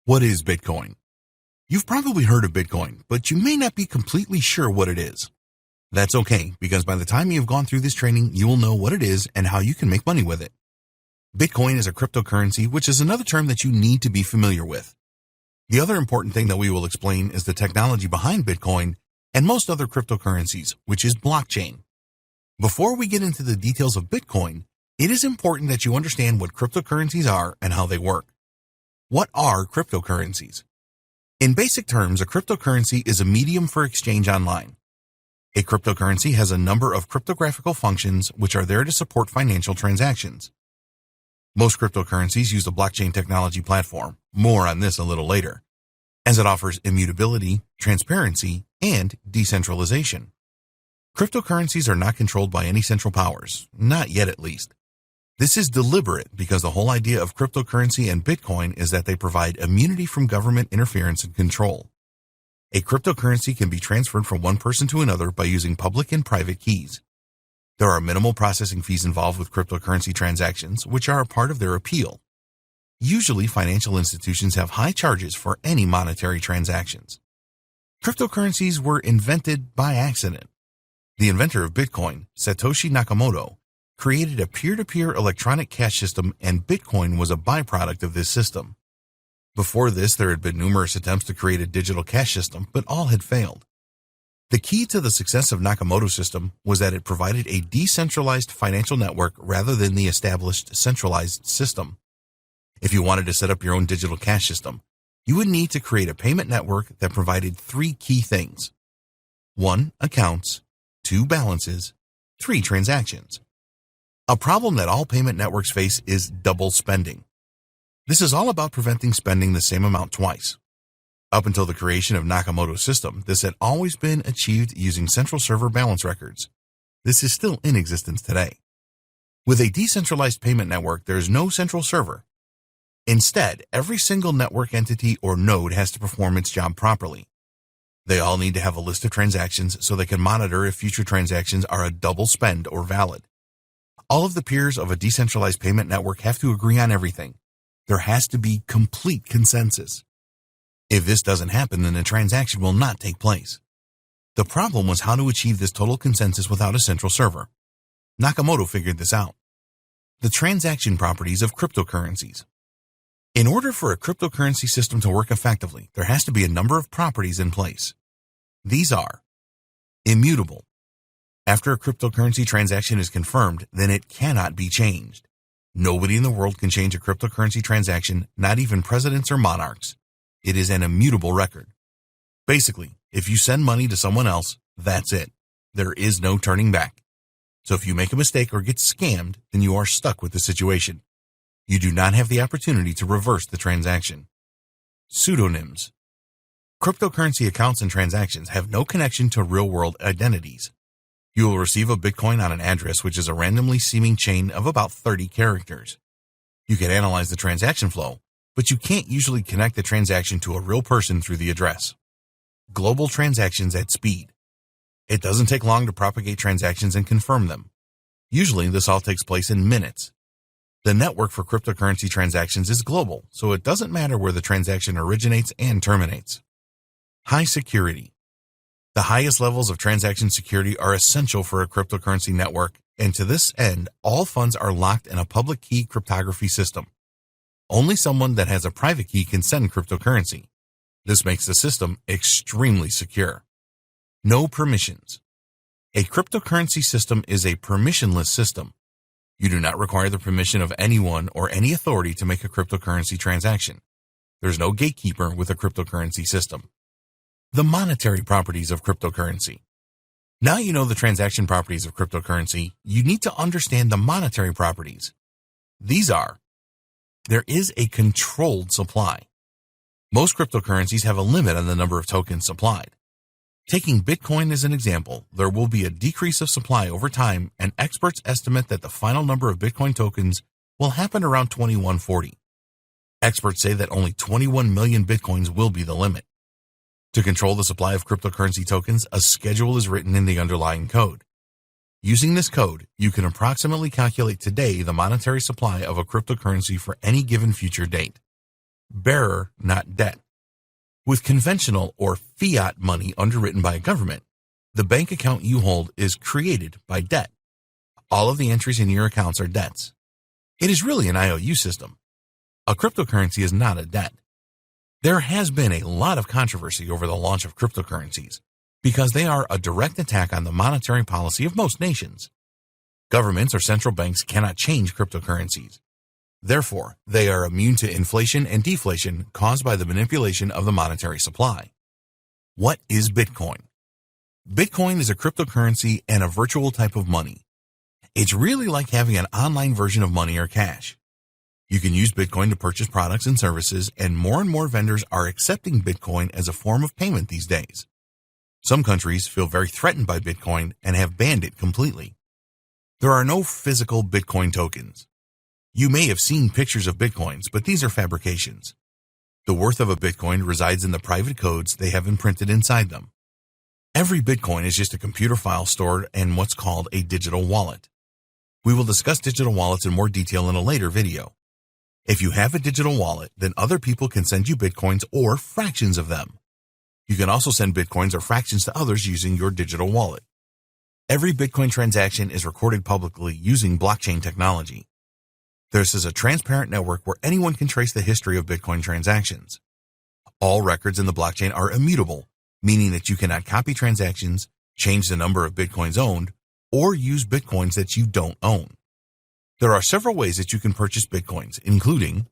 What is Bitcoin? You've probably heard of Bitcoin, but you may not be completely sure what it is. That's okay, because by the time you've gone through this training, you will know what it is and how you can make money with it. Bitcoin is a cryptocurrency, which is another term that you need to be familiar with. The other important thing that we will explain is the technology behind Bitcoin and most other cryptocurrencies, which is blockchain. Before we get into the details of Bitcoin, it is important that you understand what cryptocurrencies are and how they work. What are cryptocurrencies? In basic terms, a cryptocurrency is a medium for exchange online. A cryptocurrency has a number of cryptographical functions which are there to support financial transactions. Most cryptocurrencies use the blockchain technology platform, more on this a little later, as it offers immutability, transparency, and decentralization. Cryptocurrencies are not controlled by any central powers, not yet at least. This is deliberate because the whole idea of cryptocurrency and Bitcoin is that they provide immunity from government interference and control. A cryptocurrency can be transferred from one person to another by using public and private keys. There are minimal processing fees involved with cryptocurrency transactions, which are a part of their appeal. Usually, financial institutions have high charges for any monetary transactions. Cryptocurrencies were invented by accident. The inventor of Bitcoin, Satoshi Nakamoto, created a peer-to-peer electronic cash system, and Bitcoin was a byproduct of this system. Before this, there had been numerous attempts to create a digital cash system, but all had failed. The key to the success of Nakamoto's system was that it provided a decentralized financial network rather than the established centralized system. If you wanted to set up your own digital cash system, you would need to create a payment network that provided three key things. 1. Accounts. 2. Balances. 3. Transactions. A problem that all payment networks face is double spending. This is all about preventing spending the same amount twice. Up until the creation of Nakamoto's system, this had always been achieved using central server balance records. This is still in existence today. With a decentralized payment network, there is no central server. Instead, every single network entity or node has to perform its job properly. They all need to have a list of transactions so they can monitor if future transactions are a double spend or valid. All of the peers of a decentralized payment network have to agree on everything. There has to be complete consensus. If this doesn't happen, then the transaction will not take place. The problem was how to achieve this total consensus without a central server. Nakamoto figured this out. The transaction properties of cryptocurrencies. In order for a cryptocurrency system to work effectively, there has to be a number of properties in place. These are immutable. After a cryptocurrency transaction is confirmed, then it cannot be changed. Nobody in the world can change a cryptocurrency transaction, not even presidents or monarchs. It is an immutable record. Basically, if you send money to someone else, that's it. There is no turning back. So if you make a mistake or get scammed, then you are stuck with the situation. You do not have the opportunity to reverse the transaction. Pseudonyms. Cryptocurrency accounts and transactions have no connection to real-world identities. You will receive a Bitcoin on an address, which is a randomly seeming chain of about 30 characters. You can analyze the transaction flow, but you can't usually connect the transaction to a real person through the address. Global transactions at speed. It doesn't take long to propagate transactions and confirm them. Usually, this all takes place in minutes. The network for cryptocurrency transactions is global, so it doesn't matter where the transaction originates and terminates. High security. The highest levels of transaction security are essential for a cryptocurrency network, and to this end, all funds are locked in a public key cryptography system. Only someone that has a private key can send cryptocurrency. This makes the system extremely secure. No permissions. A cryptocurrency system is a permissionless system. You do not require the permission of anyone or any authority to make a cryptocurrency transaction. There's no gatekeeper with a cryptocurrency system. The monetary properties of cryptocurrency. Now you know the transaction properties of cryptocurrency, you need to understand the monetary properties. These are: there is a controlled supply. Most cryptocurrencies have a limit on the number of tokens supplied. Taking Bitcoin as an example, there will be a decrease of supply over time, and experts estimate that the final number of Bitcoin tokens will happen around 2140. Experts say that only 21 million Bitcoins will be the limit. To control the supply of cryptocurrency tokens, a schedule is written in the underlying code. Using this code, you can approximately calculate today the monetary supply of a cryptocurrency for any given future date. bearer, not debt. With conventional or fiat money underwritten by a government, the bank account you hold is created by debt. All of the entries in your accounts are debts. It is really an IOU system. A cryptocurrency is not a debt. There has been a lot of controversy over the launch of cryptocurrencies because they are a direct attack on the monetary policy of most nations. Governments or central banks cannot change cryptocurrencies. Therefore, they are immune to inflation and deflation caused by the manipulation of the monetary supply. What is Bitcoin? Bitcoin is a cryptocurrency and a virtual type of money. It's really like having an online version of money or cash. You can use Bitcoin to purchase products and services, and more vendors are accepting Bitcoin as a form of payment these days. Some countries feel very threatened by Bitcoin and have banned it completely. There are no physical Bitcoin tokens. You may have seen pictures of Bitcoins, but these are fabrications. The worth of a Bitcoin resides in the private codes they have imprinted inside them. Every Bitcoin is just a computer file stored in what's called a digital wallet. We will discuss digital wallets in more detail in a later video. If you have a digital wallet, then other people can send you Bitcoins or fractions of them. You can also send Bitcoins or fractions to others using your digital wallet. Every Bitcoin transaction is recorded publicly using blockchain technology. This is a transparent network where anyone can trace the history of Bitcoin transactions. All records in the blockchain are immutable, meaning that you cannot copy transactions, change the number of Bitcoins owned, or use Bitcoins that you don't own. There are several ways that you can purchase Bitcoins, including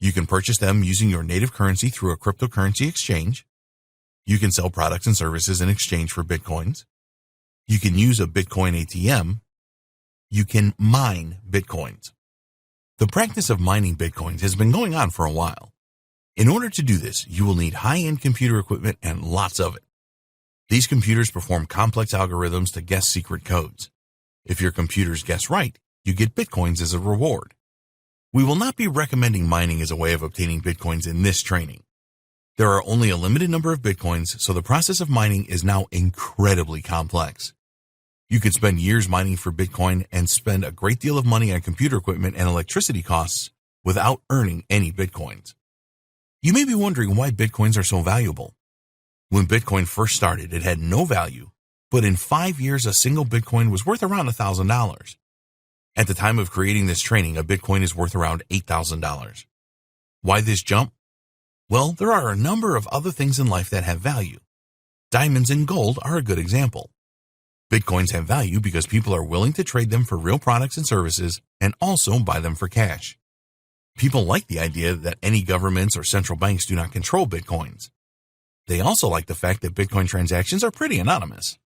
you can purchase them using your native currency through a cryptocurrency exchange. You can sell products and services in exchange for Bitcoins. You can use a Bitcoin ATM. You can mine Bitcoins. The practice of mining Bitcoins has been going on for a while. In order to do this, you will need high-end computer equipment and lots of it. These computers perform complex algorithms to guess secret codes. If your computers guess right, you get Bitcoins as a reward. We will not be recommending mining as a way of obtaining Bitcoins in this training. There are only a limited number of Bitcoins, so the process of mining is now incredibly complex. You could spend years mining for Bitcoin and spend a great deal of money on computer equipment and electricity costs without earning any Bitcoins. You may be wondering why Bitcoins are so valuable. When Bitcoin first started, it had no value, but in 5 years, a single Bitcoin was worth around $1,000. At the time of creating this training, a Bitcoin is worth around $8,000. Why this jump? Well, there are a number of other things in life that have value. Diamonds and gold are a good example. Bitcoins have value because people are willing to trade them for real products and services and also buy them for cash. People like the idea that any governments or central banks do not control Bitcoins. They also like the fact that Bitcoin transactions are pretty anonymous.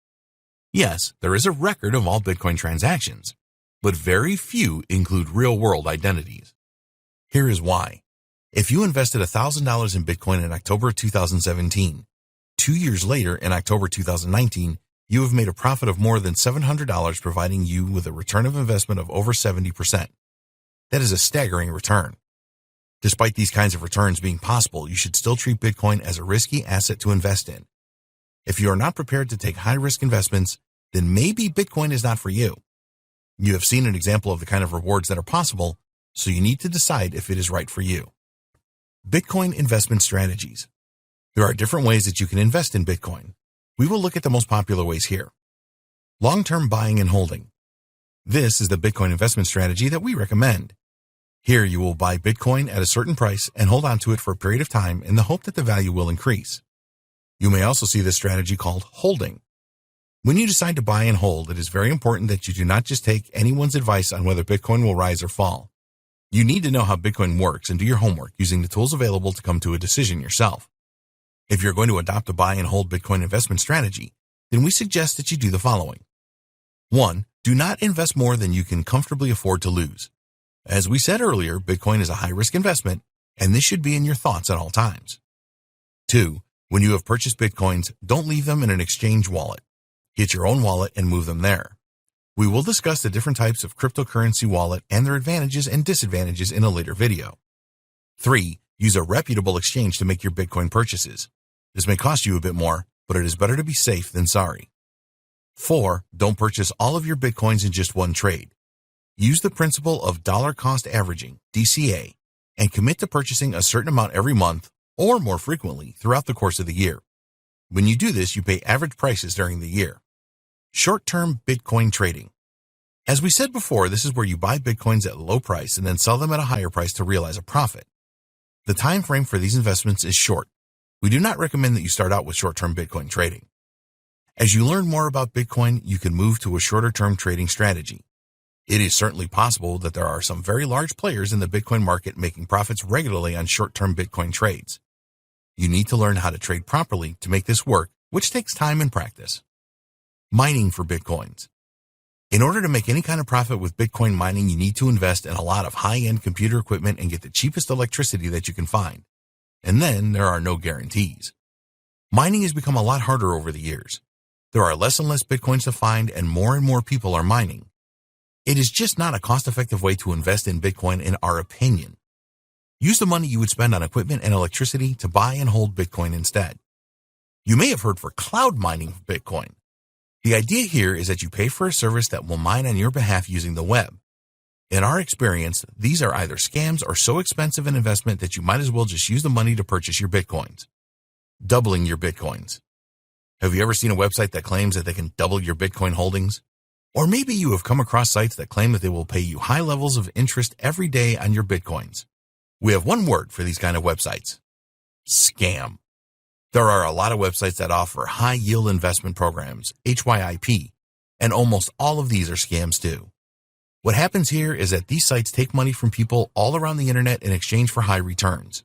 Yes, there is a record of all Bitcoin transactions, but very few include real-world identities. Here is why. If you invested $1,000 in Bitcoin in October 2017, 2 years later in October 2019, you have made a profit of more than $700, providing you with a return of investment of over 70%. That is a staggering return. Despite these kinds of returns being possible, you should still treat Bitcoin as a risky asset to invest in. If you are not prepared to take high-risk investments, then maybe Bitcoin is not for you. You have seen an example of the kind of rewards that are possible, so you need to decide if it is right for you. Bitcoin investment strategies. There are different ways that you can invest in Bitcoin. We will look at the most popular ways here. Long-term buying and holding. This is the Bitcoin investment strategy that we recommend. Here you will buy Bitcoin at a certain price and hold on to it for a period of time in the hope that the value will increase. You may also see this strategy called holding. When you decide to buy and hold, it is very important that you do not just take anyone's advice on whether Bitcoin will rise or fall. You need to know how Bitcoin works and do your homework using the tools available to come to a decision yourself. If you're going to adopt a buy and hold Bitcoin investment strategy, then we suggest that you do the following. 1. Do not invest more than you can comfortably afford to lose. As we said earlier, Bitcoin is a high-risk investment, and this should be in your thoughts at all times. 2. When you have purchased Bitcoins, don't leave them in an exchange wallet. Get your own wallet and move them there. We will discuss the different types of cryptocurrency wallet and their advantages and disadvantages in a later video. 3. Use a reputable exchange to make your Bitcoin purchases. This may cost you a bit more, but it is better to be safe than sorry. 4. Don't purchase all of your Bitcoins in just one trade. Use the principle of dollar cost averaging, DCA. and commit to purchasing a certain amount every month or more frequently throughout the course of the year. When you do this, you pay average prices during the year. Short-term Bitcoin trading. As we said before, this is where you buy Bitcoins at a low price and then sell them at a higher price to realize a profit. The time frame for these investments is short. We do not recommend that you start out with short-term Bitcoin trading. As you learn more about Bitcoin, you can move to a shorter-term trading strategy. It is certainly possible that there are some very large players in the Bitcoin market making profits regularly on short-term Bitcoin trades. You need to learn how to trade properly to make this work, which takes time and practice. Mining for Bitcoins. In order to make any kind of profit with Bitcoin mining, you need to invest in a lot of high-end computer equipment and get the cheapest electricity that you can find. And then there are no guarantees. Mining has become a lot harder over the years. There are less and less Bitcoins to find, and more people are mining. It is just not a cost-effective way to invest in Bitcoin in our opinion. Use the money you would spend on equipment and electricity to buy and hold Bitcoin instead. You may have heard for cloud mining of Bitcoin. The idea here is that you pay for a service that will mine on your behalf using the web. In our experience, these are either scams or so expensive an investment that you might as well just use the money to purchase your Bitcoins. Doubling your Bitcoins. Have you ever seen a website that claims that they can double your Bitcoin holdings? Or maybe you have come across sites that claim that they will pay you high levels of interest every day on your Bitcoins. We have one word for these kind of websites: scam. There are a lot of websites that offer high-yield investment programs, HYIP, and almost all of these are scams too. What happens here is that these sites take money from people all around the internet in exchange for high returns.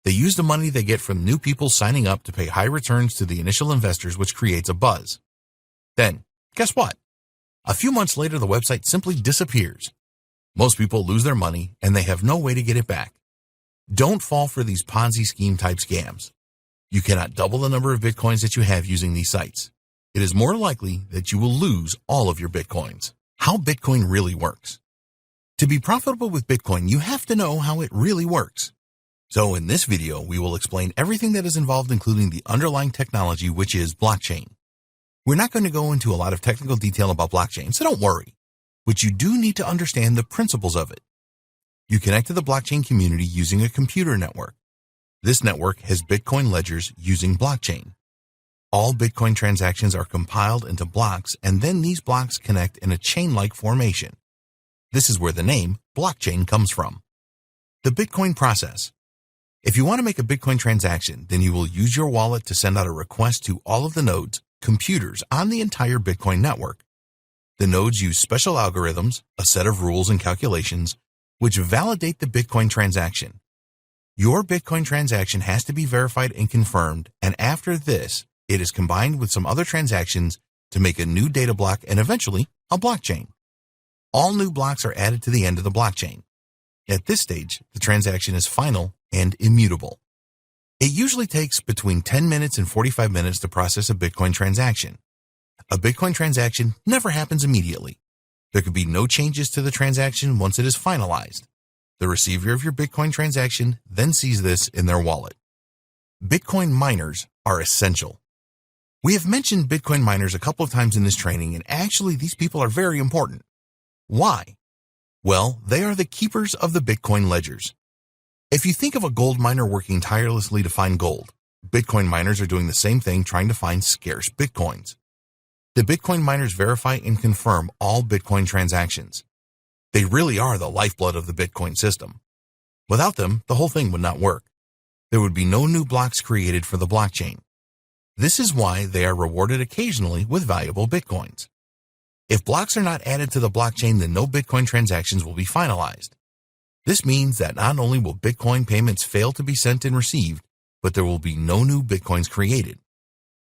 They use the money they get from new people signing up to pay high returns to the initial investors, which creates a buzz. Then, guess what? A few months later, the website simply disappears. Most people lose their money and they have no way to get it back. Don't fall for these Ponzi scheme type scams. You cannot double the number of Bitcoins that you have using these sites. It is more likely that you will lose all of your Bitcoins. How Bitcoin really works. To be profitable with Bitcoin, you have to know how it really works. So in this video, we will explain everything that is involved, including the underlying technology, which is blockchain. We're not going to go into a lot of technical detail about blockchain, so don't worry. But you do need to understand the principles of it. You connect to the blockchain community using a computer network. This network has Bitcoin ledgers using blockchain. All Bitcoin transactions are compiled into blocks, and then these blocks connect in a chain-like formation. This is where the name blockchain comes from. The Bitcoin process. If you want to make a Bitcoin transaction, then you will use your wallet to send out a request to all of the nodes, computers on the entire Bitcoin network. The nodes use special algorithms, a set of rules and calculations, which validate the Bitcoin transaction. Your Bitcoin transaction has to be verified and confirmed, and after this, it is combined with some other transactions to make a new data block and eventually a blockchain. All new blocks are added to the end of the blockchain. At this stage, the transaction is final and immutable. It usually takes between 10 minutes and 45 minutes to process a Bitcoin transaction. A Bitcoin transaction never happens immediately. There could be no changes to the transaction once it is finalized. The receiver of your Bitcoin transaction then sees this in their wallet. Bitcoin miners are essential. We have mentioned Bitcoin miners a couple of times in this training, and actually these people are very important. Why? Well, they are the keepers of the Bitcoin ledgers. If you think of a gold miner working tirelessly to find gold, Bitcoin miners are doing the same thing, trying to find scarce Bitcoins. The Bitcoin miners verify and confirm all Bitcoin transactions. They really are the lifeblood of the Bitcoin system. Without them, the whole thing would not work. There would be no new blocks created for the blockchain. This is why they are rewarded occasionally with valuable Bitcoins. If blocks are not added to the blockchain, then no Bitcoin transactions will be finalized. This means that not only will Bitcoin payments fail to be sent and received, but there will be no new Bitcoins created.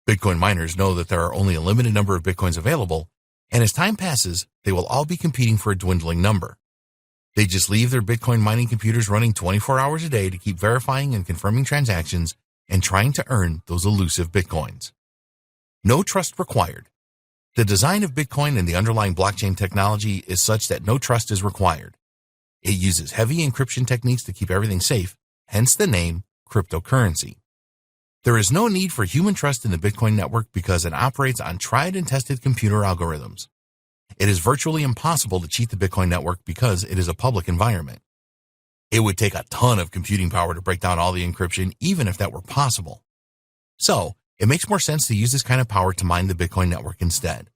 Bitcoin miners know that there are only a limited number of Bitcoins available, and as time passes, they will all be competing for a dwindling number. They just leave their Bitcoin mining computers running 24 hours a day to keep verifying and confirming transactions and trying to earn those elusive Bitcoins. No trust required. The design of Bitcoin and the underlying blockchain technology is such that no trust is required. It uses heavy encryption techniques to keep everything safe, hence the name cryptocurrency. There is no need for human trust in the Bitcoin network because it operates on tried and tested computer algorithms. It is virtually impossible to cheat the Bitcoin network because it is a public environment. It would take a ton of computing power to break down all the encryption, even if that were possible. So, it makes more sense to use this kind of power to mine the Bitcoin network instead.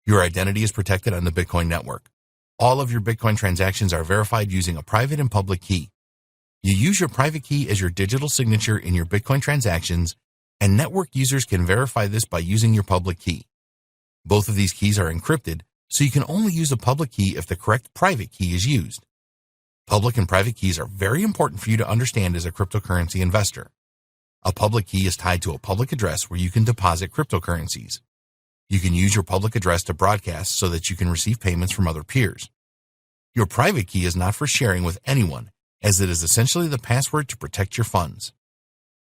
Your identity is protected on the Bitcoin network. All of your Bitcoin transactions are verified using a private and public key. You use your private key as your digital signature in your Bitcoin transactions, and network users can verify this by using your public key. Both of these keys are encrypted, so you can only use a public key if the correct private key is used. Public and private keys are very important for you to understand as a cryptocurrency investor. A public key is tied to a public address where you can deposit cryptocurrencies. You can use your public address to broadcast so that you can receive payments from other peers. Your private key is not for sharing with anyone, as it is essentially the password to protect your funds.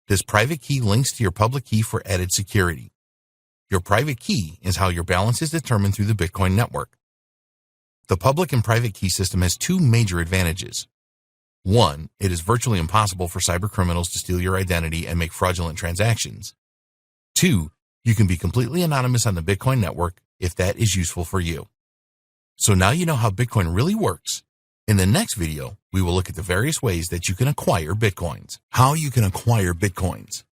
This private key links to your public key for added security. Your private key is how your balance is determined through the Bitcoin network. The public and private key system has two major advantages. One, it is virtually impossible for cybercriminals to steal your identity and make fraudulent transactions. Two, you can be completely anonymous on the Bitcoin network if that is useful for you. So now you know how Bitcoin really works. In the next video, we will look at the various ways that you can acquire Bitcoins. How you can acquire Bitcoins.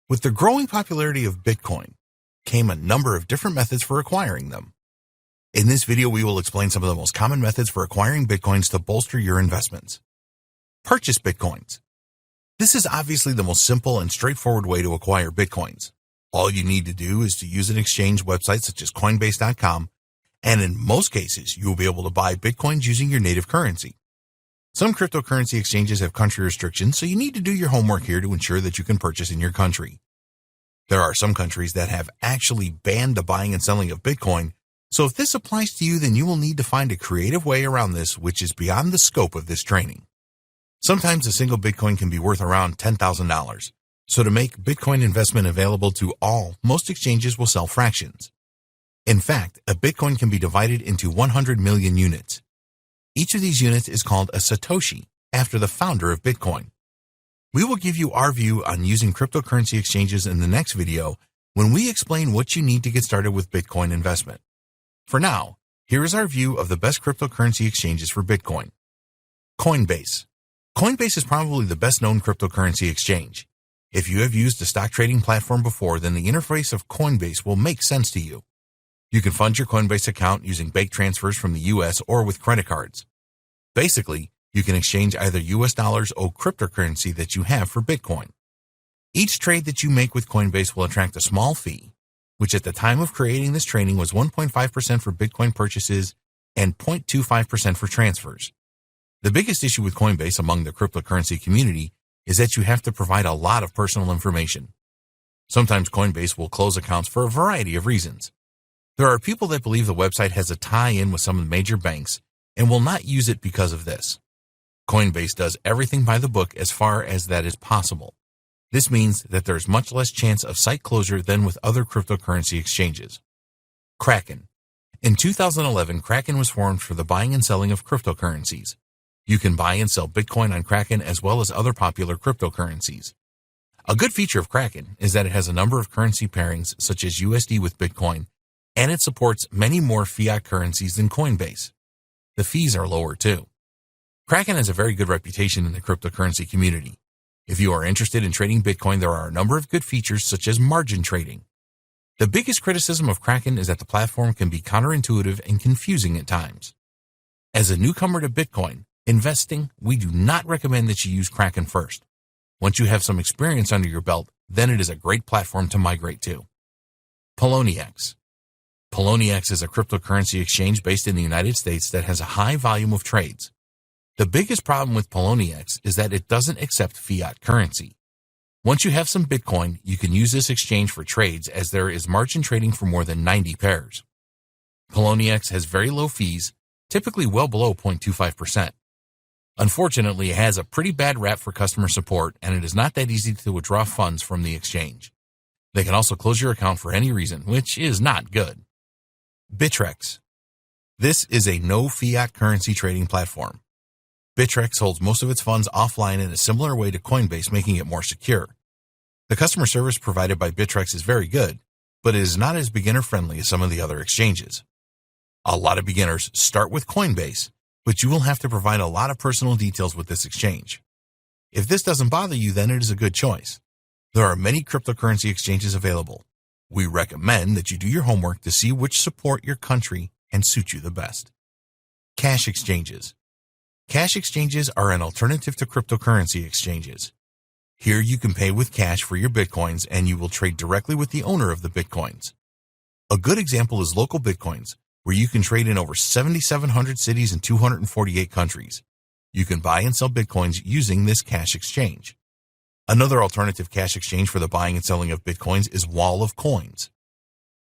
With the growing popularity of Bitcoin came a number of different methods for acquiring them. In this video, we will explain some of the most common methods for acquiring Bitcoins to bolster your investments. Purchase Bitcoins. This is obviously the most simple and straightforward way to acquire Bitcoins. All you need to do is to use an exchange website such as Coinbase.com, and in most cases, you will be able to buy Bitcoins using your native currency. Some cryptocurrency exchanges have country restrictions, so you need to do your homework here to ensure that you can purchase in your country. There are some countries that have actually banned the buying and selling of Bitcoin, so if this applies to you, then you will need to find a creative way around this, which is beyond the scope of this training. Sometimes a single Bitcoin can be worth around $10,000. So to make Bitcoin investment available to all, most exchanges will sell fractions. In fact, a Bitcoin can be divided into 100 million units. Each of these units is called a Satoshi, after the founder of Bitcoin. We will give you our view on using cryptocurrency exchanges in the next video when we explain what you need to get started with Bitcoin investment. For now, here is our view of the best cryptocurrency exchanges for Bitcoin. Coinbase. Coinbase is probably the best known cryptocurrency exchange. If you have used a stock trading platform before, then the interface of Coinbase will make sense to you. You can fund your Coinbase account using bank transfers from the US or with credit cards. Basically, you can exchange either US dollars or cryptocurrency that you have for Bitcoin. Each trade that you make with Coinbase will attract a small fee, which at the time of creating this training was 1.5% for Bitcoin purchases and 0.25% for transfers. The biggest issue with Coinbase among the cryptocurrency community is that you have to provide a lot of personal information. Sometimes Coinbase will close accounts for a variety of reasons. There are people that believe the website has a tie-in with some of the major banks and will not use it because of this. Coinbase does everything by the book as far as that is possible. This means that there is much less chance of site closure than with other cryptocurrency exchanges. Kraken. In 2011, Kraken was formed for the buying and selling of cryptocurrencies. You can buy and sell Bitcoin on Kraken as well as other popular cryptocurrencies. A good feature of Kraken is that it has a number of currency pairings such as USD with Bitcoin, and it supports many more fiat currencies than Coinbase. The fees are lower too. Kraken has a very good reputation in the cryptocurrency community. If you are interested in trading Bitcoin, there are a number of good features such as margin trading. The biggest criticism of Kraken is that the platform can be counterintuitive and confusing at times. As a newcomer to Bitcoin investing, we do not recommend that you use Kraken first. Once you have some experience under your belt, then it is a great platform to migrate to. Poloniex. Poloniex is a cryptocurrency exchange based in the United States that has a high volume of trades. The biggest problem with Poloniex is that it doesn't accept fiat currency. Once you have some Bitcoin, you can use this exchange for trades as there is margin trading for more than 90 pairs. Poloniex has very low fees, typically well below 0.25%. Unfortunately, it has a pretty bad rap for customer support, and it is not that easy to withdraw funds from the exchange. They can also close your account for any reason, which is not good. Bittrex. This is a no fiat currency trading platform. Bittrex holds most of its funds offline in a similar way to Coinbase, making it more secure. The customer service provided by Bittrex is very good, but it is not as beginner-friendly as some of the other exchanges. A lot of beginners start with Coinbase, but you will have to provide a lot of personal details with this exchange. If this doesn't bother you, then it is a good choice. There are many cryptocurrency exchanges available. We recommend that you do your homework to see which support your country and suit you the best. Cash exchanges. Cash exchanges are an alternative to cryptocurrency exchanges. Here you can pay with cash for your Bitcoins and you will trade directly with the owner of the Bitcoins. A good example is local Bitcoins, where you can trade in over 7,700 cities in 248 countries. You can buy and sell Bitcoins using this cash exchange. Another alternative cash exchange for the buying and selling of Bitcoins is Wall of Coins.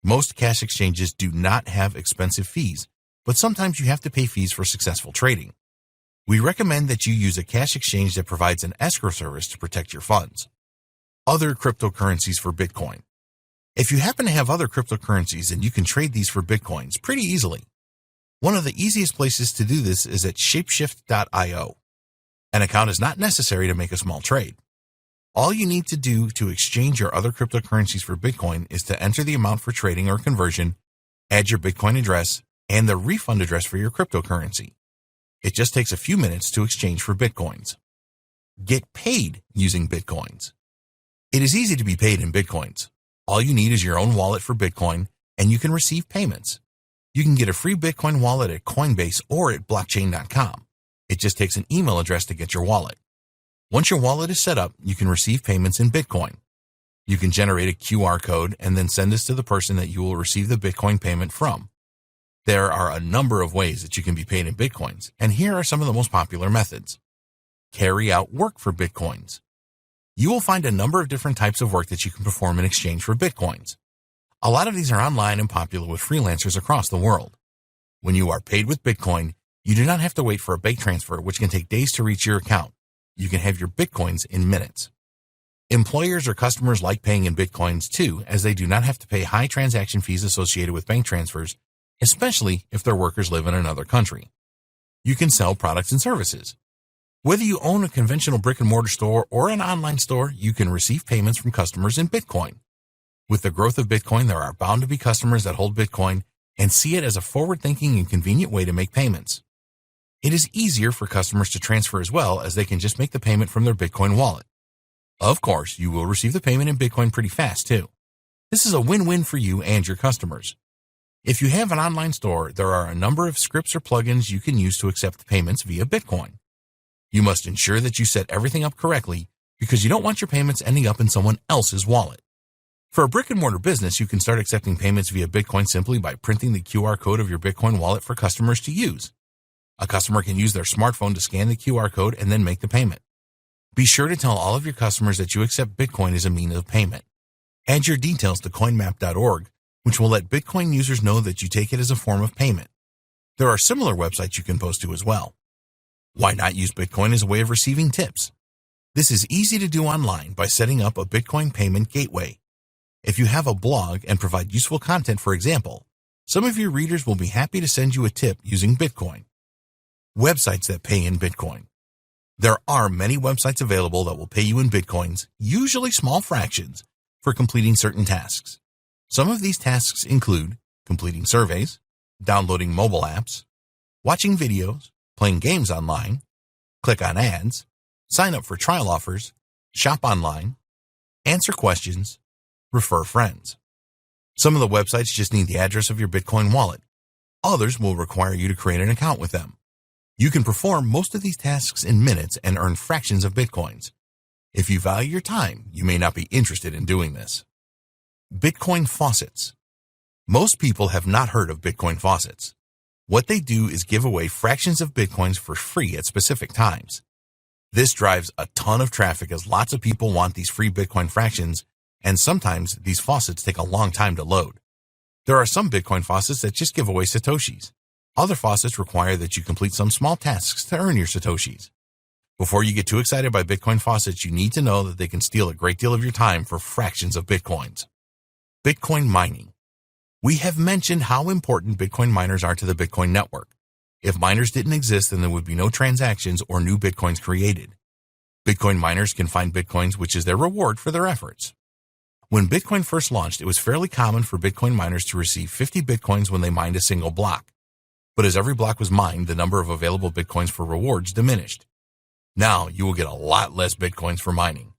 Most cash exchanges do not have expensive fees, but sometimes you have to pay fees for successful trading. We recommend that you use a cash exchange that provides an escrow service to protect your funds. Other cryptocurrencies for Bitcoin. If you happen to have other cryptocurrencies, then you can trade these for Bitcoins pretty easily. One of the easiest places to do this is at shapeshift.io. An account is not necessary to make a small trade. All you need to do to exchange your other cryptocurrencies for Bitcoin is to enter the amount for trading or conversion, add your Bitcoin address, and the refund address for your cryptocurrency. It just takes a few minutes to exchange for Bitcoins. Get paid using Bitcoins. It is easy to be paid in Bitcoins. All you need is your own wallet for Bitcoin, and you can receive payments. You can get a free Bitcoin wallet at Coinbase or at blockchain.com. It just takes an email address to get your wallet. Once your wallet is set up, you can receive payments in Bitcoin. You can generate a QR code and then send this to the person that you will receive the Bitcoin payment from. There are a number of ways that you can be paid in Bitcoins, and here are some of the most popular methods. Carry out work for Bitcoins. You will find a number of different types of work that you can perform in exchange for Bitcoins. A lot of these are online and popular with freelancers across the world. When you are paid with Bitcoin, you do not have to wait for a bank transfer, which can take days to reach your account. You can have your Bitcoins in minutes. Employers or customers like paying in Bitcoins too, as they do not have to pay high transaction fees associated with bank transfers, especially if their workers live in another country. You can sell products and services. Whether you own a conventional brick-and-mortar store or an online store, you can receive payments from customers in Bitcoin. With the growth of Bitcoin, there are bound to be customers that hold Bitcoin and see it as a forward-thinking and convenient way to make payments. It is easier for customers to transfer as well, as they can just make the payment from their Bitcoin wallet. Of course, you will receive the payment in Bitcoin pretty fast too. This is a win-win for you and your customers. If you have an online store, there are a number of scripts or plugins you can use to accept payments via Bitcoin. You must ensure that you set everything up correctly, because you don't want your payments ending up in someone else's wallet. For a brick-and-mortar business, you can start accepting payments via Bitcoin simply by printing the QR code of your Bitcoin wallet for customers to use. A customer can use their smartphone to scan the QR code and then make the payment. Be sure to tell all of your customers that you accept Bitcoin as a means of payment. Add your details to coinmap.org, which will let Bitcoin users know that you take it as a form of payment. There are similar websites you can post to as well. Why not use Bitcoin as a way of receiving tips? This is easy to do online by setting up a Bitcoin payment gateway. If you have a blog and provide useful content, for example, some of your readers will be happy to send you a tip using Bitcoin. Websites that pay in Bitcoin. There are many websites available that will pay you in Bitcoins, usually small fractions, for completing certain tasks. Some of these tasks include completing surveys, downloading mobile apps, watching videos, playing games online, click on ads, sign up for trial offers, shop online, answer questions, refer friends. Some of the websites just need the address of your Bitcoin wallet. Others will require you to create an account with them. You can perform most of these tasks in minutes and earn fractions of Bitcoins. If you value your time, you may not be interested in doing this. Bitcoin faucets. Most people have not heard of Bitcoin faucets. What they do is give away fractions of Bitcoins for free at specific times. This drives a ton of traffic, as lots of people want these free Bitcoin fractions, and sometimes these faucets take a long time to load. There are some Bitcoin faucets that just give away Satoshis. Other faucets require that you complete some small tasks to earn your Satoshis. Before you get too excited by Bitcoin faucets, you need to know that they can steal a great deal of your time for fractions of Bitcoins. Bitcoin mining. We have mentioned how important Bitcoin miners are to the Bitcoin network. If miners didn't exist, then there would be no transactions or new Bitcoins created. Bitcoin miners can find Bitcoins, which is their reward for their efforts. When Bitcoin first launched, it was fairly common for Bitcoin miners to receive 50 Bitcoins when they mined a single block. But as every block was mined, the number of available Bitcoins for rewards diminished. Now you will get a lot less Bitcoins for mining.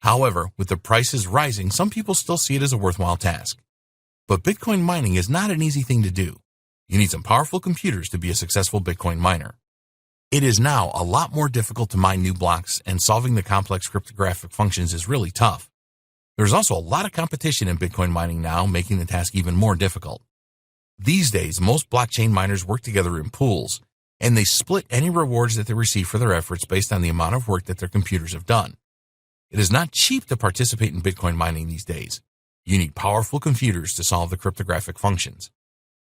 However, with the prices rising, some people still see it as a worthwhile task. But Bitcoin mining is not an easy thing to do. You need some powerful computers to be a successful Bitcoin miner. It is now a lot more difficult to mine new blocks, and solving the complex cryptographic functions is really tough. There's also a lot of competition in Bitcoin mining now, making the task even more difficult. These days, most blockchain miners work together in pools, and they split any rewards that they receive for their efforts based on the amount of work that their computers have done. It is not cheap to participate in Bitcoin mining these days. You need powerful computers to solve the cryptographic functions.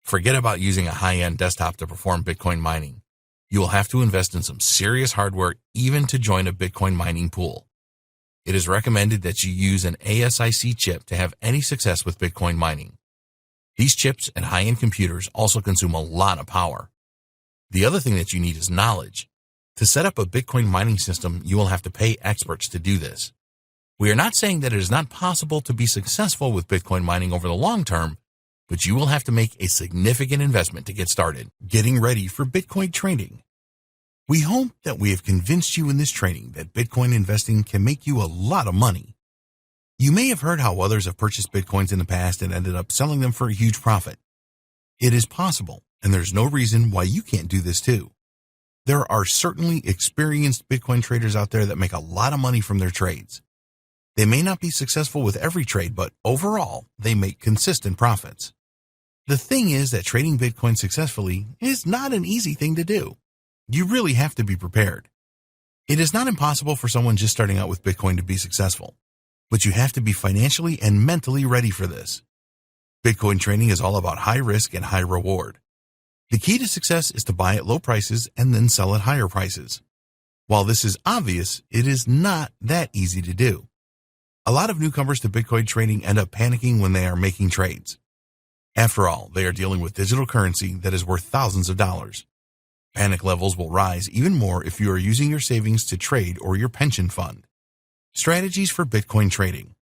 Forget about using a high-end desktop to perform Bitcoin mining. You will have to invest in some serious hardware even to join a Bitcoin mining pool. It is recommended that you use an ASIC chip to have any success with Bitcoin mining. These chips and high-end computers also consume a lot of power. The other thing that you need is knowledge. To set up a Bitcoin mining system, you will have to pay experts to do this. We are not saying that it is not possible to be successful with Bitcoin mining over the long term, but you will have to make a significant investment to get started. Getting ready for Bitcoin trading. We hope that we have convinced you in this training that Bitcoin investing can make you a lot of money. You may have heard how others have purchased Bitcoins in the past and ended up selling them for a huge profit. It is possible, and there's no reason why you can't do this too. There are certainly experienced Bitcoin traders out there that make a lot of money from their trades. They may not be successful with every trade, but overall, they make consistent profits. The thing is that trading Bitcoin successfully is not an easy thing to do. You really have to be prepared. It is not impossible for someone just starting out with Bitcoin to be successful, but you have to be financially and mentally ready for this. Bitcoin trading is all about high risk and high reward. The key to success is to buy at low prices and then sell at higher prices. While this is obvious, it is not that easy to do. A lot of newcomers to Bitcoin trading end up panicking when they are making trades. After all, they are dealing with digital currency that is worth thousands of dollars. Panic levels will rise even more if you are using your savings to trade or your pension fund. Strategies for Bitcoin trading.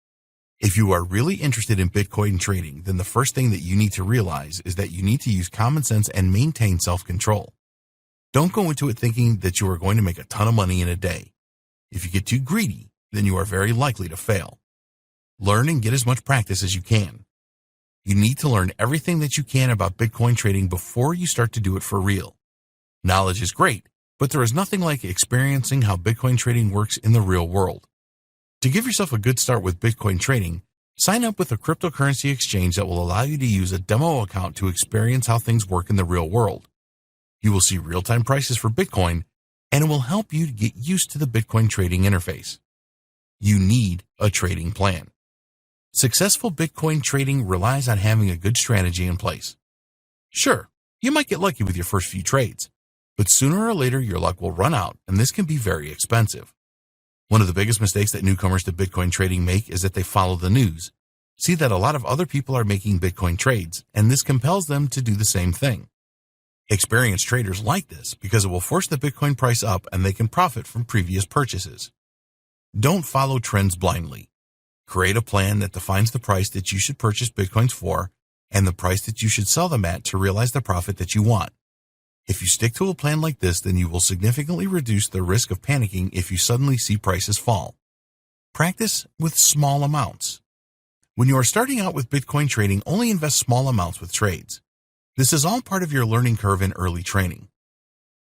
If you are really interested in Bitcoin trading, then the first thing that you need to realize is that you need to use common sense and maintain self-control. Don't go into it thinking that you are going to make a ton of money in a day. If you get too greedy, then you are very likely to fail. Learn and get as much practice as you can. You need to learn everything that you can about Bitcoin trading before you start to do it for real. Knowledge is great, but there is nothing like experiencing how Bitcoin trading works in the real world. To give yourself a good start with Bitcoin trading, sign up with a cryptocurrency exchange that will allow you to use a demo account to experience how things work in the real world. You will see real-time prices for Bitcoin, and it will help you to get used to the Bitcoin trading interface. You need a trading plan. Successful Bitcoin trading relies on having a good strategy in place. Sure, you might get lucky with your first few trades, but sooner or later your luck will run out, and this can be very expensive. One of the biggest mistakes that newcomers to Bitcoin trading make is that they follow the news, see that a lot of other people are making Bitcoin trades, and this compels them to do the same thing. Experienced traders like this because it will force the Bitcoin price up and they can profit from previous purchases. Don't follow trends blindly. Create a plan that defines the price that you should purchase Bitcoins for and the price that you should sell them at to realize the profit that you want. If you stick to a plan like this, then you will significantly reduce the risk of panicking if you suddenly see prices fall. Practice with small amounts. When you are starting out with Bitcoin trading, only invest small amounts with trades. This is all part of your learning curve in early training.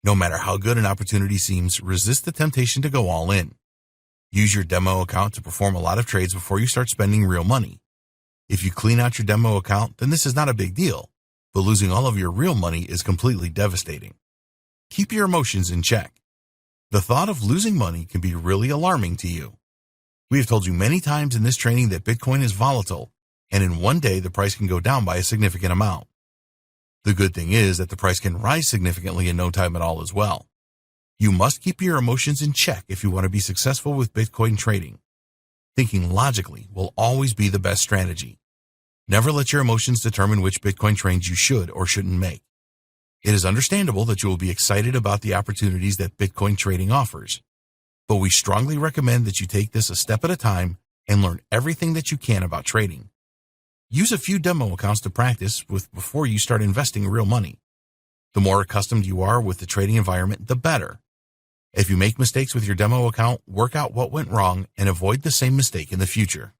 No matter how good an opportunity seems, resist the temptation to go all in. Use your demo account to perform a lot of trades before you start spending real money. If you clean out your demo account, then this is not a big deal, but losing all of your real money is completely devastating. Keep your emotions in check. The thought of losing money can be really alarming to you. We have told you many times in this training that Bitcoin is volatile, and in one day the price can go down by a significant amount. The good thing is that the price can rise significantly in no time at all as well. You must keep your emotions in check if you want to be successful with Bitcoin trading. Thinking logically will always be the best strategy. Never let your emotions determine which Bitcoin trades you should or shouldn't make. It is understandable that you will be excited about the opportunities that Bitcoin trading offers, but we strongly recommend that you take this a step at a time and learn everything that you can about trading. Use a few demo accounts to practice with before you start investing real money. The more accustomed you are with the trading environment, the better. If you make mistakes with your demo account, work out what went wrong and avoid the same mistake in the future.